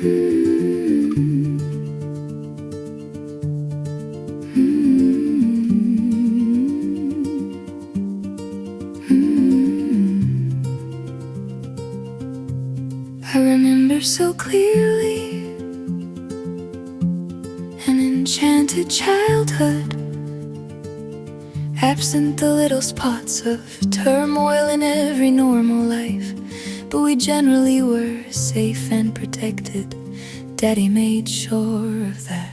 I remember so clearly an enchanted childhood, absent the little spots of turmoil in every normal life. But we generally were safe and protected. Daddy made sure of that.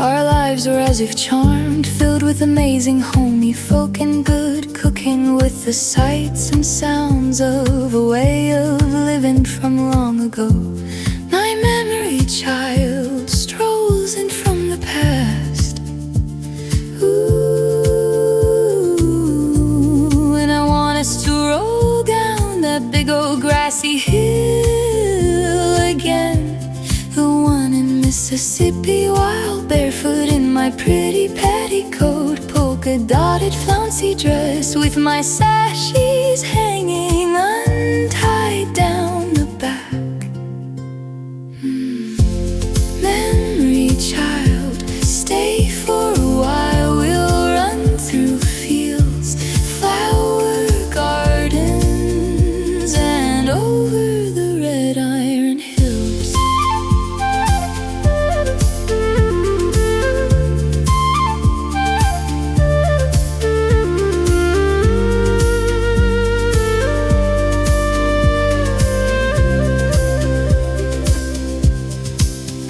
Our lives were as if charmed, filled with amazing homey folk and good cooking, with the sights and sounds of a way of living from long ago. My memory child strolls in from the past. Ooh, and I want us to roll down that big old grassy hill again, the one in Mississippi, wild barefoot in my pretty petticoat, polka-dotted flouncy dress with my sashes hanging untied down the back. Memory child, stay for a while. We'll run through fields, flower gardens, and over the red iron hills.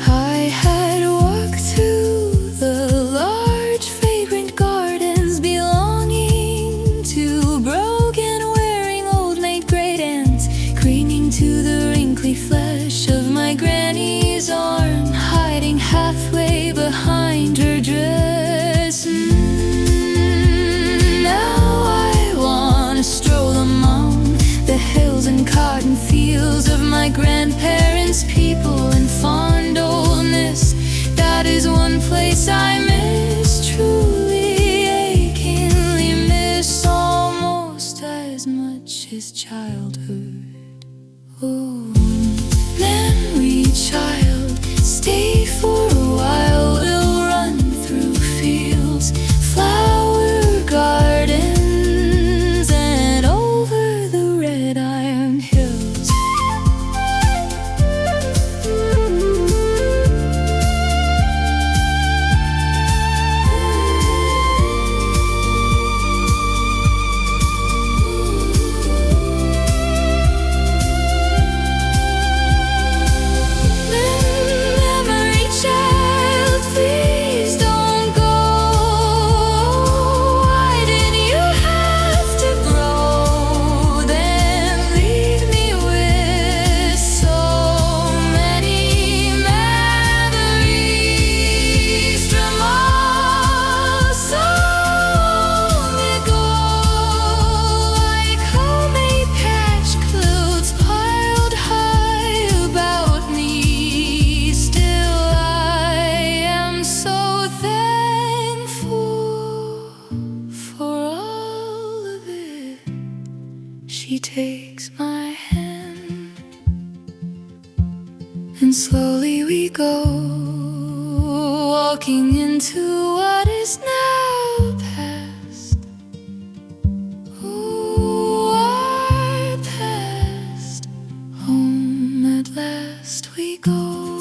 I had walked through the large fragrant gardens belonging to Brogan, wearing old-maid great aunts, clinging to the wrinkly flesh of my granny's arm, hiding halfway behind her dress. Now I wanna stroll among the hills and cotton fields of my grandparents' people and fond oldness. That is one place I miss, truly achingly miss, almost as much as childhood. Oh, memory child, stay for a while. We'll run through fields, flower gardens, and over the red iron hills. Memory child, please don't go. Why did you have to grow, then leave me with so many memories from all so long ago? Like homey patch clothes piled high about me, still I am so thankful for all of it. She takes my hand, and slowly we go, walking into what is now past. Ooh, our past. Home at last we go.